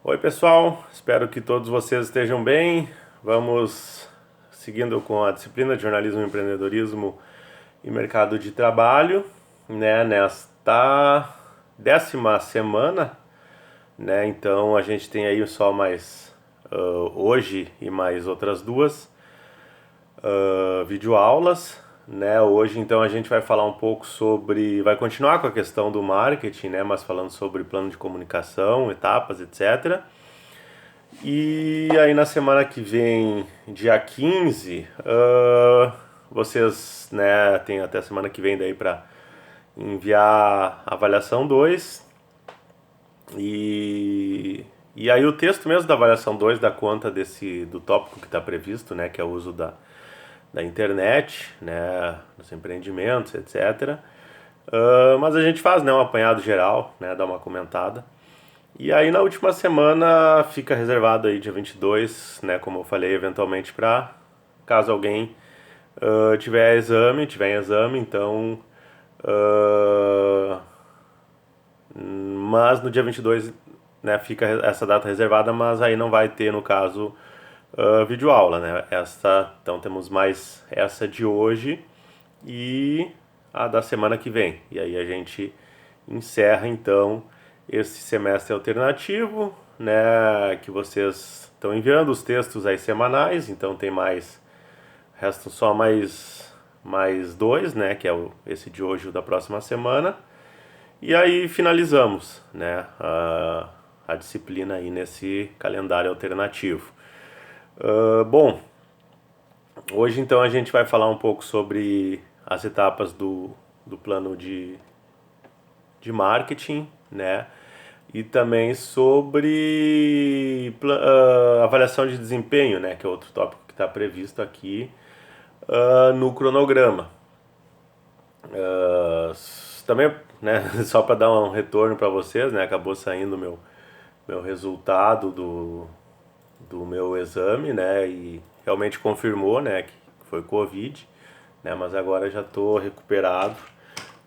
Oi pessoal, espero que todos vocês estejam bem. Vamos seguindo com a disciplina de jornalismo, empreendedorismo e mercado de trabalho, né? Nesta 10ª semana, né? Então a gente tem aí só mais hoje e mais outras duas videoaulas, né? Hoje então a gente vai falar um pouco sobre, vai continuar com a questão do marketing, né? Mas falando sobre plano de comunicação, etapas, etc. E aí na semana que vem, dia 15, vocês, né, tem até semana que vem daí para enviar a avaliação 2 e aí o texto mesmo da avaliação 2 dá conta do tópico que está previsto, né, que é o uso da internet, né, nos empreendimentos, etc. Mas a gente faz, né, um apanhado geral, né, dá uma comentada. E aí na última semana fica reservado aí dia 22, né, como eu falei, eventualmente para caso alguém tiver em exame, então mas no dia 22, né, fica essa data reservada, mas aí não vai ter no caso videoaula, né? Então temos mais essa de hoje e a da semana que vem. E aí a gente encerra então esse semestre alternativo, né, que vocês estão enviando os textos aí semanais, então tem mais, restam só mais dois, né, que é esse de hoje e o da próxima semana. E aí finalizamos, né, a disciplina aí nesse calendário alternativo. Bom, hoje então a gente vai falar um pouco sobre as etapas do plano de marketing, né? E também sobre avaliação de desempenho, né? Que é outro tópico que está previsto aqui no cronograma. Também, né? Só para dar um retorno para vocês, né? Acabou saindo meu resultado do meu exame, né? E realmente confirmou, né? Que foi Covid, né? Mas agora já estou recuperado,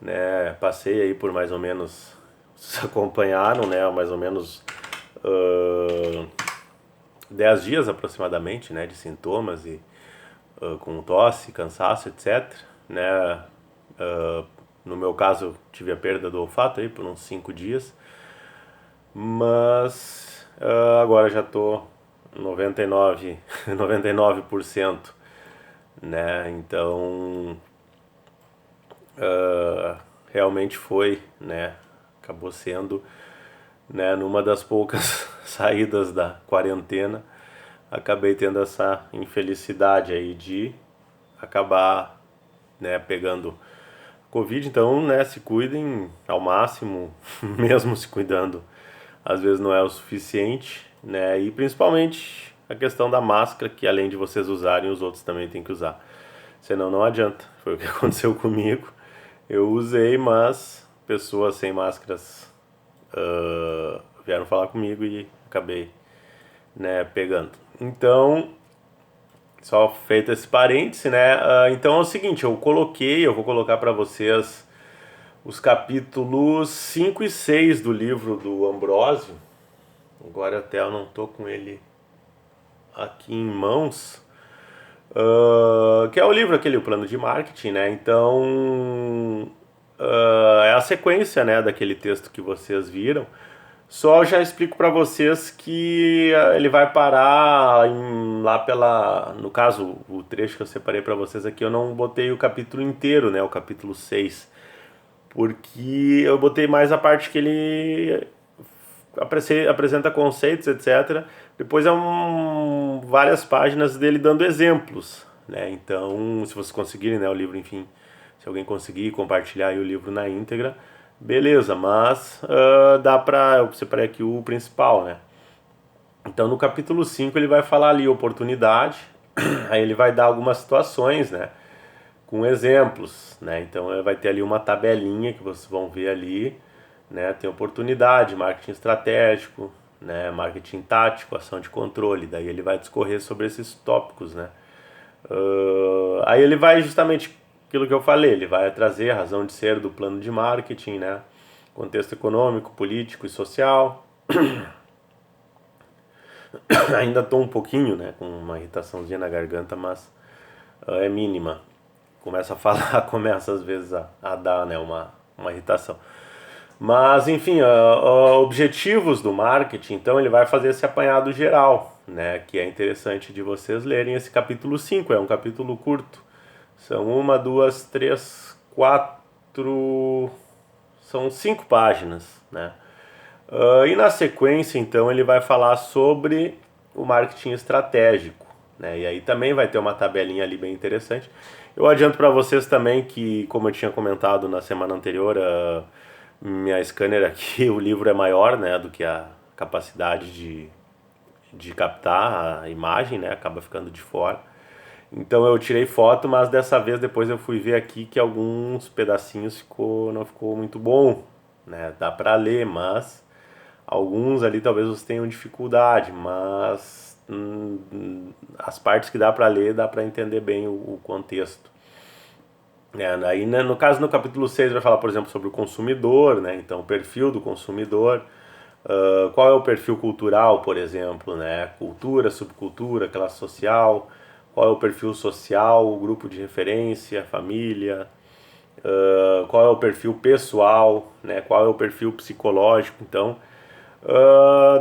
né? Passei aí por mais ou menos, vocês acompanharam, né? Mais ou menos 10 dias aproximadamente, né? De sintomas e com tosse, cansaço, etc. Né? No meu caso, tive a perda do olfato aí por uns 5 dias, mas agora já tô 99%, né? Então, realmente foi, né? Acabou sendo, né? Numa das poucas saídas da quarentena, acabei tendo essa infelicidade aí de acabar, né? Pegando Covid. Então, né? Se cuidem ao máximo, mesmo se cuidando, às vezes não é o suficiente, né? E principalmente a questão da máscara, que além de vocês usarem, os outros também têm que usar. Senão não adianta. Foi o que aconteceu comigo. Eu usei, mas pessoas sem máscaras vieram falar comigo e acabei, né, pegando. Então, só feito esse parêntese, né? Então é o seguinte, eu vou colocar para vocês os capítulos 5 e 6 do livro do Ambrósio. Agora até eu não tô com ele aqui em mãos. Que é o livro aquele, o plano de marketing, né? Então é a sequência, né, daquele texto que vocês viram. Só já explico para vocês que ele vai parar lá no caso, o trecho que eu separei para vocês aqui, eu não botei o capítulo inteiro, né, o capítulo 6, porque eu botei mais a parte que ele apresenta conceitos, etc. Depois várias páginas dele dando exemplos, né? Então, se vocês conseguirem, né, o livro, enfim, se alguém conseguir compartilhar aí o livro na íntegra, beleza, mas eu separei aqui o principal, né? Então, no capítulo 5 ele vai falar ali oportunidade, aí ele vai dar algumas situações, né, com exemplos, né? Então, vai ter ali uma tabelinha que vocês vão ver ali, né? Tem oportunidade, marketing estratégico, né? Marketing tático, ação de controle. Daí ele vai discorrer sobre esses tópicos, né? Aí ele vai justamente aquilo que eu falei, ele vai trazer a razão de ser do plano de marketing, né? Contexto econômico, político e social. Ainda estou um pouquinho, né, com uma irritaçãozinha na garganta, mas é mínima. Começa a falar, começa às vezes a dar, né, uma irritação. Mas, enfim, objetivos do marketing, então ele vai fazer esse apanhado geral, né, que é interessante de vocês lerem esse capítulo 5. É um capítulo curto. São uma, duas, três, quatro... São 5 páginas, né? E na sequência, então, ele vai falar sobre o marketing estratégico, né? E aí também vai ter uma tabelinha ali bem interessante. Eu adianto para vocês também que, como eu tinha comentado na semana anterior, minha scanner aqui, o livro é maior, né, do que a capacidade de captar a imagem, né? Acaba ficando de fora. Então eu tirei foto, mas dessa vez depois eu fui ver aqui que alguns pedacinhos não ficou muito bom, né? Dá para ler, mas alguns ali talvez vocês tenham dificuldade, mas as partes que dá para ler, dá para entender bem o contexto. Aí, né, no caso, no capítulo 6 vai falar, por exemplo, sobre o consumidor, né? Então, o perfil do consumidor, qual é o perfil cultural, por exemplo, né? Cultura, subcultura, classe social, qual é o perfil social, o grupo de referência, família, qual é o perfil pessoal, né? Qual é o perfil psicológico. Então,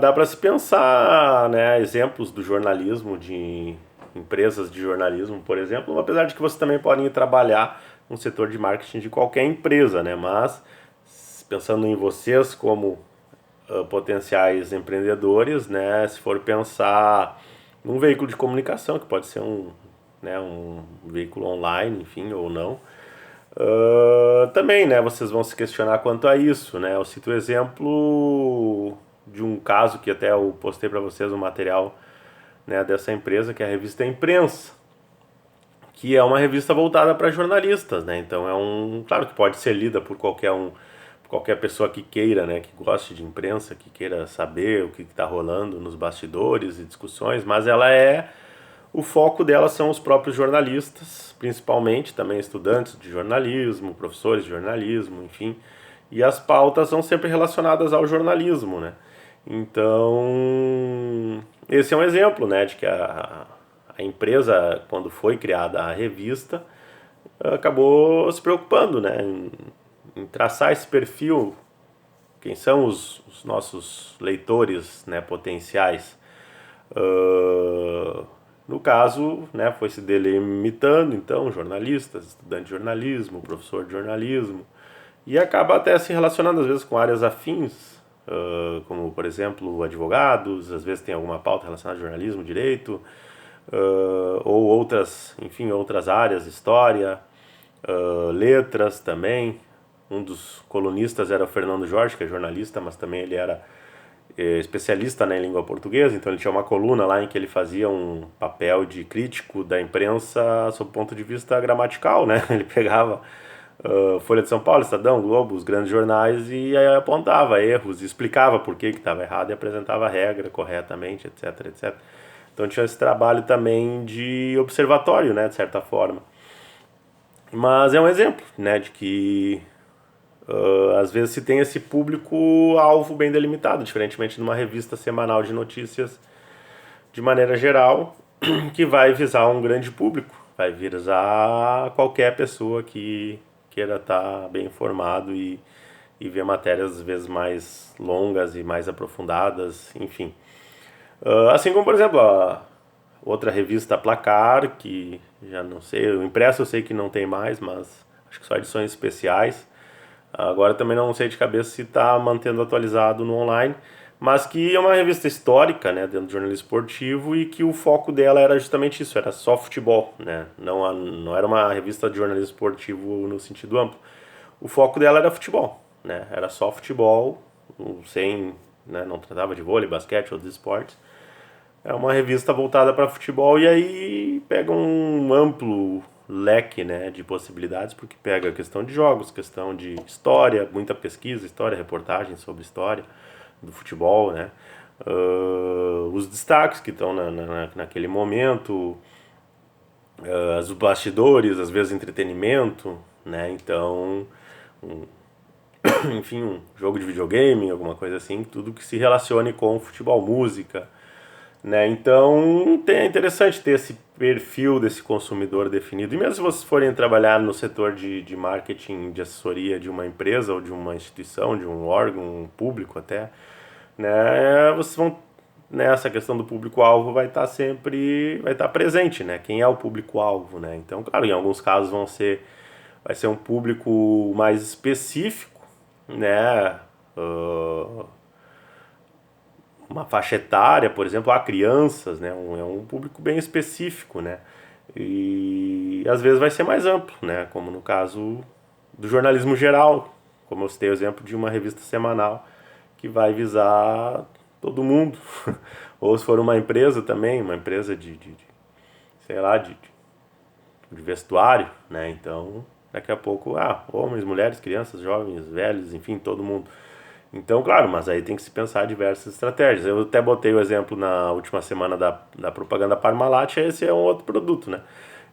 dá para se pensar, né, exemplos do jornalismo, de empresas de jornalismo, por exemplo, apesar de que vocês também podem trabalhar no setor de marketing de qualquer empresa, né? Mas pensando em vocês como potenciais empreendedores, né? Se for pensar num veículo de comunicação, que pode ser um veículo online, enfim, ou não, também, né, vocês vão se questionar quanto a isso, né? Eu cito o exemplo de um caso que até eu postei para vocês um material, né, dessa empresa, que é a revista Imprensa, que é uma revista voltada para jornalistas, né? Então claro que pode ser lida por qualquer pessoa que queira, né, que goste de imprensa, que queira saber o que está rolando nos bastidores e discussões, mas o foco dela são os próprios jornalistas, principalmente, também estudantes de jornalismo, professores de jornalismo, enfim. E as pautas são sempre relacionadas ao jornalismo, né? Então, esse é um exemplo, né, de que a empresa, quando foi criada a revista, acabou se preocupando, né, em traçar esse perfil, quem são os nossos leitores, né, potenciais. No caso, né, foi se delimitando, então, jornalistas, estudante de jornalismo, professor de jornalismo, e acaba até se relacionando às vezes com áreas afins, como, por exemplo, advogados, às vezes tem alguma pauta relacionada a jornalismo, direito, ou outras, enfim, outras áreas, história, letras também. Um dos colunistas era o Fernando Jorge, que é jornalista, mas também ele era especialista, né, em língua portuguesa, então ele tinha uma coluna lá em que ele fazia um papel de crítico da imprensa sob o ponto de vista gramatical, né? Ele pegava Folha de São Paulo, Estadão, Globo, os grandes jornais e aí apontava erros, explicava por que estava errado e apresentava a regra corretamente, etc, etc. Então tinha esse trabalho também de observatório, né, de certa forma. Mas é um exemplo, né, de que às vezes se tem esse público-alvo bem delimitado, diferentemente de uma revista semanal de notícias de maneira geral, que vai visar um grande público, vai visar qualquer pessoa que queira estar bem informado e ver matérias às vezes mais longas e mais aprofundadas, enfim. Assim como, por exemplo, a outra revista Placar, que já não sei, o impresso eu sei que não tem mais, mas acho que só edições especiais. Agora também não sei de cabeça se está mantendo atualizado no online, mas que é uma revista histórica, né, dentro do jornalismo esportivo e que o foco dela era justamente isso, era só futebol, né, não era uma revista de jornalismo esportivo no sentido amplo. O foco dela era futebol, né, era só futebol, sem, né, não tratava de vôlei, basquete, outros esportes. É uma revista voltada para futebol e aí pega um amplo leque, né, de possibilidades, porque pega a questão de jogos, questão de história, muita pesquisa, história, reportagem sobre história do futebol, né, os destaques que estão naquele momento, os bastidores, às vezes entretenimento, né, então, enfim, um jogo de videogame, alguma coisa assim, tudo que se relacione com futebol, música, né? Então é interessante ter esse perfil desse consumidor definido. E mesmo se vocês forem trabalhar no setor de marketing, de assessoria de uma empresa ou de uma instituição, de um órgão público até, né? Vocês vão nessa questão do público-alvo vai estar presente, né? Quem é o público-alvo, né? Então, claro, em alguns casos vai ser um público mais específico, né? Uma faixa etária, por exemplo, há crianças, né? É um público bem específico, né? E às vezes vai ser mais amplo, né? Como no caso do jornalismo geral, como eu citei o exemplo de uma revista semanal que vai visar todo mundo. Ou se for uma empresa também, uma empresa sei lá, de vestuário, né? Então, daqui a pouco, homens, mulheres, crianças, jovens, velhos, enfim, todo mundo. Então, claro, mas aí tem que se pensar diversas estratégias. Eu até botei o exemplo na última semana da propaganda Parmalat, esse é um outro produto, né?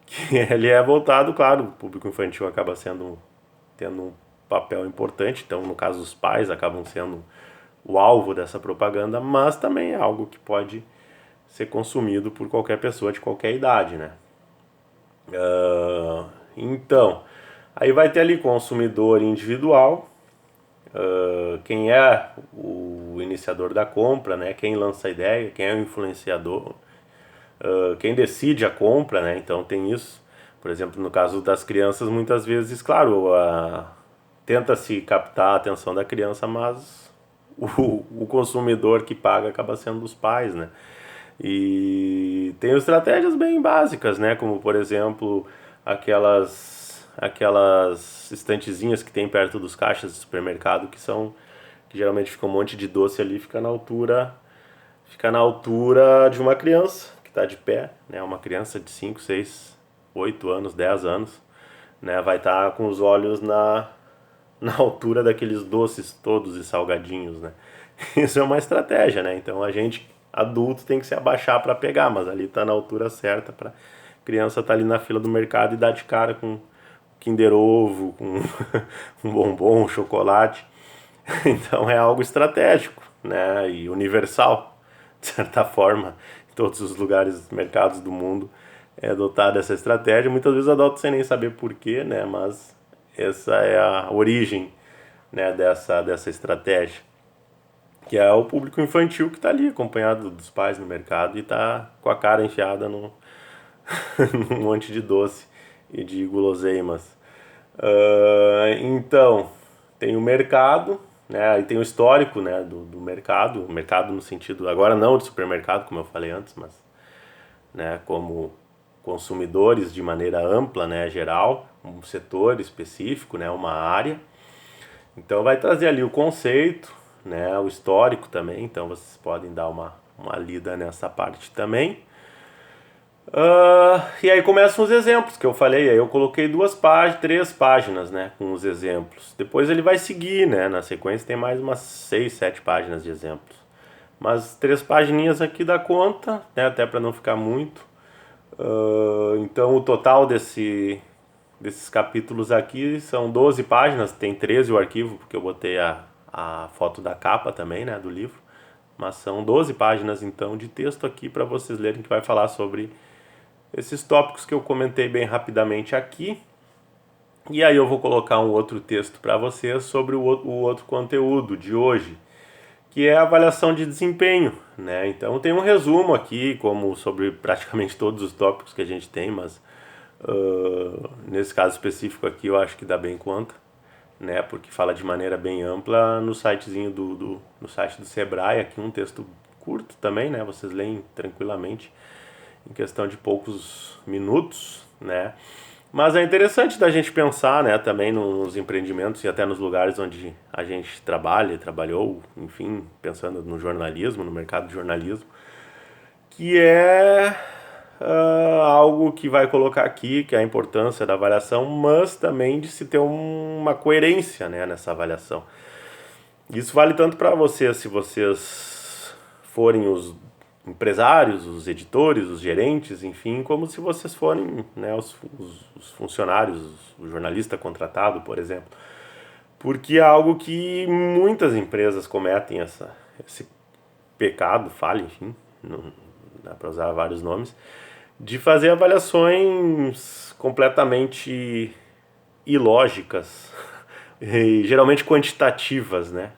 Que ele é voltado, claro, o público infantil acaba tendo um papel importante, então no caso os pais acabam sendo o alvo dessa propaganda, mas também é algo que pode ser consumido por qualquer pessoa de qualquer idade, né? Então, aí vai ter ali consumidor individual, quem é o iniciador da compra, né? Quem lança a ideia, quem é o influenciador, quem decide a compra, né? Então tem isso. Por exemplo, no caso das crianças, muitas vezes, claro, tenta-se captar a atenção da criança, mas o consumidor que paga acaba sendo os pais, né? E tem estratégias bem básicas, né? Como, por exemplo, aquelas estantezinhas que tem perto dos caixas de supermercado que geralmente fica um monte de doce ali, fica na altura de uma criança que está de pé, né? Uma criança de 5 6 8 anos, 10 anos, né? Vai estar com os olhos na altura daqueles doces todos e salgadinhos, né? Isso é uma estratégia, né? Então a gente adulto tem que se abaixar para pegar, mas ali está na altura certa para criança tá ali na fila do mercado e dar de cara com Kinder Ovo, com um bombom, um chocolate. Então é algo estratégico, né? E universal, de certa forma, em todos os lugares, mercados do mundo é adotada essa estratégia. Muitas vezes adota sem nem saber porquê, né? Mas essa é a origem, né, dessa estratégia, que é o público infantil que está ali acompanhado dos pais no mercado e está com a cara enfiada num monte de doce e de guloseimas. Então, tem o mercado, né, aí tem o histórico, né, do mercado, o mercado no sentido, agora não de supermercado, como eu falei antes, mas, né, como consumidores de maneira ampla, né, geral, um setor específico, né, uma área. Então vai trazer ali o conceito, né, o histórico também, então vocês podem dar uma lida nessa parte também. E aí começam os exemplos que eu falei, aí eu coloquei 3 páginas, né, com os exemplos. Depois ele vai seguir, né, na sequência tem mais umas 6, 7 páginas de exemplos. Mas 3 pagininhas aqui dá conta, né, até para não ficar muito. Então o total desses capítulos aqui são 12 páginas, tem 13 o arquivo, porque eu botei a foto da capa também, né, do livro. Mas são 12 páginas então de texto aqui para vocês lerem, que vai falar sobre esses tópicos que eu comentei bem rapidamente aqui. E aí eu vou colocar um outro texto para vocês sobre o outro conteúdo de hoje, que é a avaliação de desempenho, né? Então tem um resumo aqui, como sobre praticamente todos os tópicos que a gente tem, mas nesse caso específico aqui eu acho que dá bem conta, né? Porque fala de maneira bem ampla no sitezinho no site do Sebrae, aqui um texto curto também, né? Vocês leem tranquilamente em questão de poucos minutos, né? Mas é interessante da gente pensar, né, também nos empreendimentos e até nos lugares onde a gente trabalhou, enfim, pensando no jornalismo, no mercado de jornalismo, que é algo que vai colocar aqui, que é a importância da avaliação, mas também de se ter uma coerência, né, nessa avaliação. Isso vale tanto para vocês, se vocês forem os empresários, os editores, os gerentes, enfim, como se vocês forem, né, os funcionários, o jornalista contratado, por exemplo. Porque é algo que muitas empresas cometem esse pecado, falha, enfim, dá para usar vários nomes, de fazer avaliações completamente ilógicas e geralmente quantitativas, né?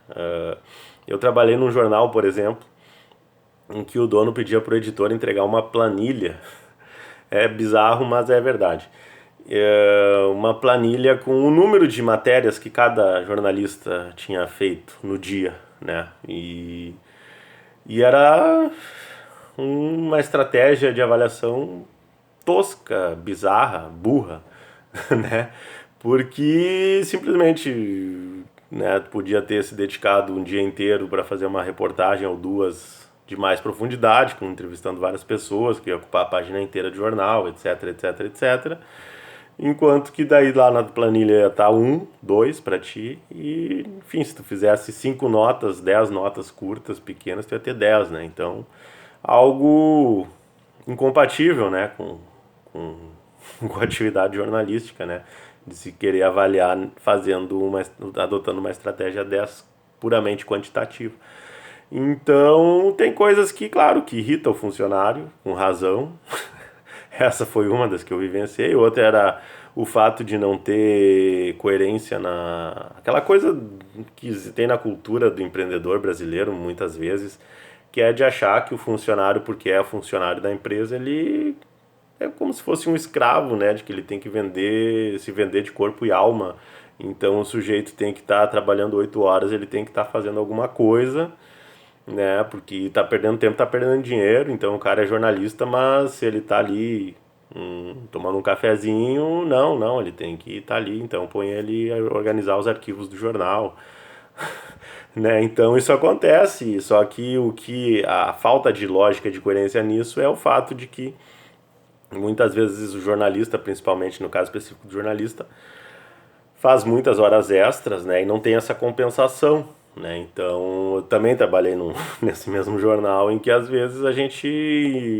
Eu trabalhei num jornal, por exemplo, em que o dono pedia para o editor entregar uma planilha. É bizarro, mas é verdade. Uma planilha com o número de matérias que cada jornalista tinha feito no dia, né? E era uma estratégia de avaliação tosca, bizarra, burra, né? Porque simplesmente, né, podia ter se dedicado um dia inteiro para fazer uma reportagem ou duas de mais profundidade, entrevistando várias pessoas, que ia ocupar a página inteira de jornal, etc, etc, etc. Enquanto que daí lá na planilha ia estar 1, 2 para ti e, enfim, se tu fizesse 5 notas, 10 notas curtas, pequenas, tu ia ter 10, né? Então, algo incompatível, né, com, com a atividade jornalística, né? De se querer avaliar adotando uma estratégia dessa puramente quantitativa. Então, tem coisas que, claro, que irritam o funcionário, com razão. Essa foi uma das que eu vivenciei. Outra era o fato de não ter coerência aquela coisa que tem na cultura do empreendedor brasileiro, muitas vezes, que é de achar que o funcionário, porque é funcionário da empresa, ele é como se fosse um escravo, né? De que ele tem que se vender de corpo e alma. Então o sujeito tem que estar trabalhando 8 horas, ele tem que estar fazendo alguma coisa, né? Porque tá perdendo tempo, tá perdendo dinheiro. Então o cara é jornalista, mas se ele tá ali tomando um cafezinho, não, ele tem que estar ali. Então põe ele a organizar os arquivos do jornal, né? Então isso acontece. Só que a falta de lógica, de coerência nisso é o fato de que muitas vezes o jornalista, principalmente no caso específico do jornalista, faz muitas horas extras, né, e não tem essa compensação, né? Então, eu também trabalhei nesse mesmo jornal em que às vezes a gente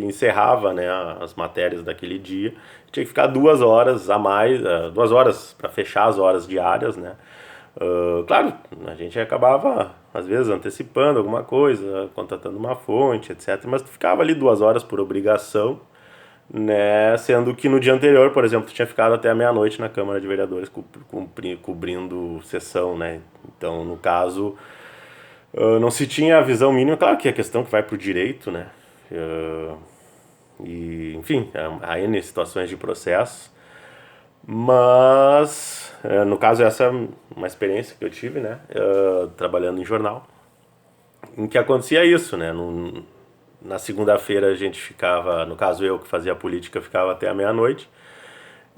encerrava, né, as matérias daquele dia, tinha que ficar 2 horas a mais, 2 horas para fechar as horas diárias, né? Claro, a gente acabava às vezes antecipando alguma coisa, contratando uma fonte, etc. Mas tu ficava ali 2 horas por obrigação, né? Sendo que no dia anterior, por exemplo, tu tinha ficado até a meia-noite na Câmara de Vereadores cobrindo sessão, né? Então, no caso, não se tinha a visão mínima, claro que é questão que vai pro direito, né? E, enfim, há N situações de processo, mas, no caso, essa é uma experiência que eu tive, né? Trabalhando em jornal, em que acontecia isso, né? Na segunda-feira a gente ficava, no caso eu que fazia a política, ficava até a meia-noite.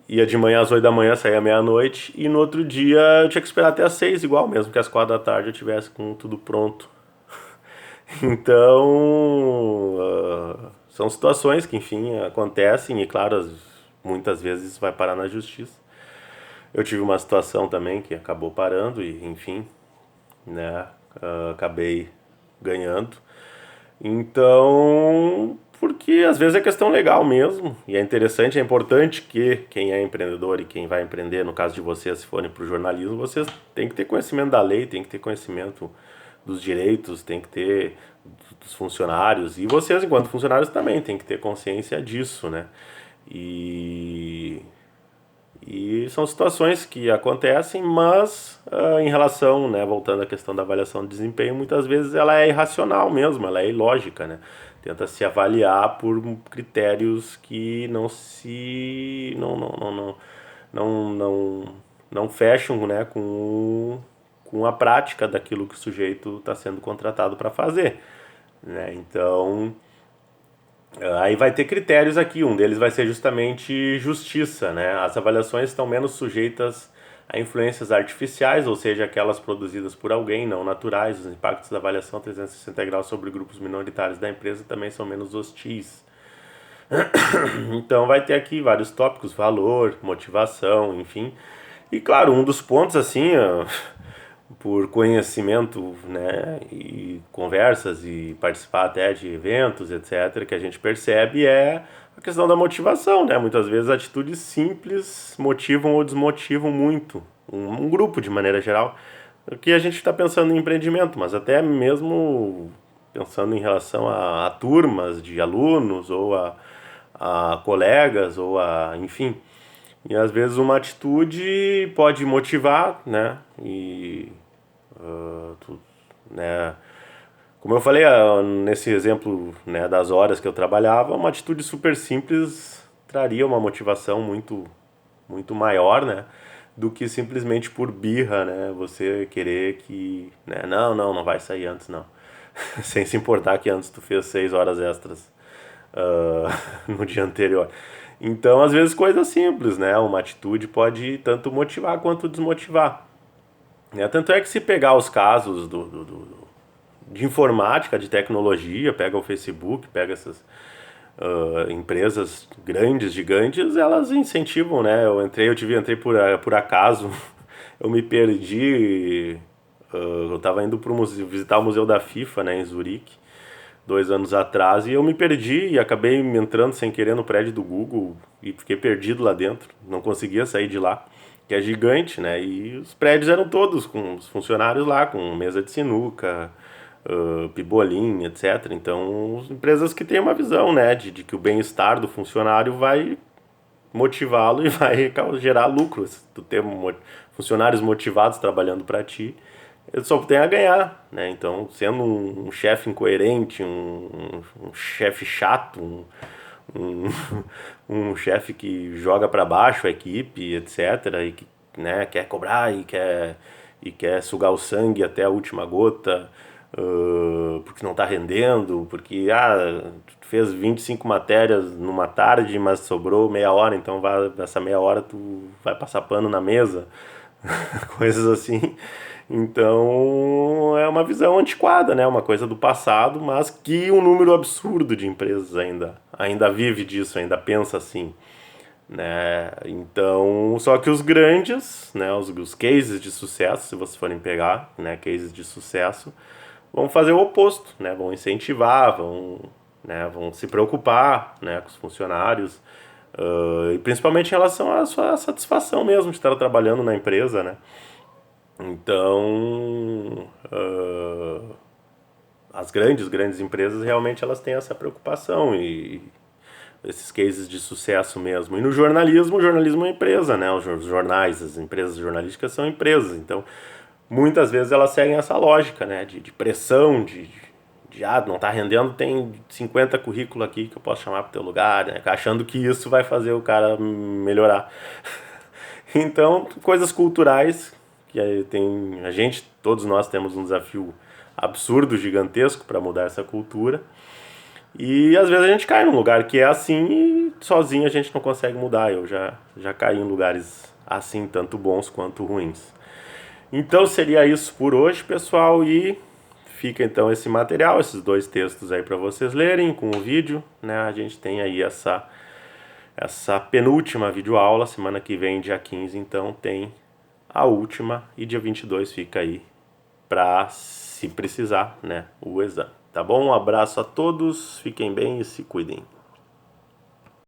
Ia de manhã às 8 da manhã, saía meia-noite. E no outro dia eu tinha que esperar até às 6, igual, mesmo que às 4 da tarde eu tivesse com tudo pronto. Então, são situações que, enfim, acontecem e, claro, muitas vezes vai parar na justiça. Eu tive uma situação também que acabou parando e, enfim, né, acabei ganhando. Então, porque às vezes é questão legal mesmo, e é interessante, é importante que quem é empreendedor e quem vai empreender, no caso de vocês, se forem para o jornalismo, vocês têm que ter conhecimento da lei, têm que ter conhecimento dos direitos, tem que ter dos funcionários, e vocês, enquanto funcionários, também têm que ter consciência disso, né? E são situações que acontecem, mas em relação, né, voltando à questão da avaliação de desempenho, muitas vezes ela é irracional mesmo, ela é ilógica, né? Tenta se avaliar por critérios que não fecham, né, com a prática daquilo que o sujeito está sendo contratado para fazer, né? Então, aí vai ter critérios aqui, um deles vai ser justamente justiça, né? As avaliações estão menos sujeitas a influências artificiais, ou seja, aquelas produzidas por alguém, não naturais. Os impactos da avaliação 360 graus sobre grupos minoritários da empresa também são menos hostis. Então vai ter aqui vários tópicos, valor, motivação, enfim. E claro, um dos pontos assim, por conhecimento, né, e conversas e participar até de eventos, etc, que a gente percebe é a questão da motivação, né? Muitas vezes atitudes simples motivam ou desmotivam muito um grupo de maneira geral, que a gente está pensando em empreendimento, mas até mesmo pensando em relação a turmas de alunos ou a colegas ou enfim. E às vezes uma atitude pode motivar, né? Né? Como eu falei, nesse exemplo, né, das horas que eu trabalhava, uma atitude super simples traria uma motivação muito maior, né, do que simplesmente por birra, né, você querer que, né, não vai sair antes, não. Sem se importar que antes tu fez 6 horas extras no dia anterior. Então, às vezes, coisas simples, né, uma atitude pode tanto motivar quanto desmotivar. Né? Tanto é que se pegar os casos de informática, de tecnologia, pega o Facebook, pega essas empresas grandes, gigantes, elas incentivam, né? Eu entrei por acaso, eu me perdi, eu estava indo visitar o museu da FIFA, né, em Zurique, 2 anos atrás, e eu me perdi e acabei entrando sem querer no prédio do Google e fiquei perdido lá dentro, não conseguia sair de lá, que é gigante, né? E os prédios eram todos com os funcionários lá, com mesa de sinuca, pibolim, etc. Então, empresas que têm uma visão, né, de que o bem-estar do funcionário vai motivá-lo e vai gerar lucro. Se tu ter funcionários motivados trabalhando para ti, ele só tem a ganhar, né? Então, sendo um chefe incoerente, um chefe chato, um, um chefe que joga para baixo a equipe, etc., e que, né, quer cobrar e quer sugar o sangue até a última gota, porque não está rendendo, porque tu fez 25 matérias numa tarde, mas sobrou meia hora, então essa meia hora tu vai passar pano na mesa, coisas assim. Então é uma visão antiquada, né? Uma coisa do passado, mas que um número absurdo de empresas ainda vive disso, ainda pensa assim, né? Então, só que os grandes, né, os cases de sucesso, se vocês forem pegar, né, cases de sucesso, vão fazer o oposto, né? Vão incentivar, vão se preocupar, né, com os funcionários, e principalmente em relação à sua satisfação mesmo de estar trabalhando na empresa, né? Então, as grandes empresas realmente elas têm essa preocupação e esses cases de sucesso mesmo. E no jornalismo, o jornalismo é empresa, né? Os jornais, as empresas jornalísticas são empresas. Então, muitas vezes elas seguem essa lógica, né? De pressão, não está rendendo, tem 50 currículos aqui que eu posso chamar para o teu lugar, né? Achando que isso vai fazer o cara melhorar. Então, coisas culturais que todos nós temos um desafio absurdo, gigantesco para mudar essa cultura. E às vezes a gente cai num lugar que é assim e sozinho a gente não consegue mudar. Eu já caí em lugares assim, tanto bons quanto ruins. Então seria isso por hoje, pessoal, e fica então esse material, esses 2 textos aí para vocês lerem com o vídeo, né? A gente tem aí essa penúltima videoaula, semana que vem, dia 15, então tem a última, e dia 22 fica aí para, se precisar, né, o exame. Tá bom? Um abraço a todos, fiquem bem e se cuidem.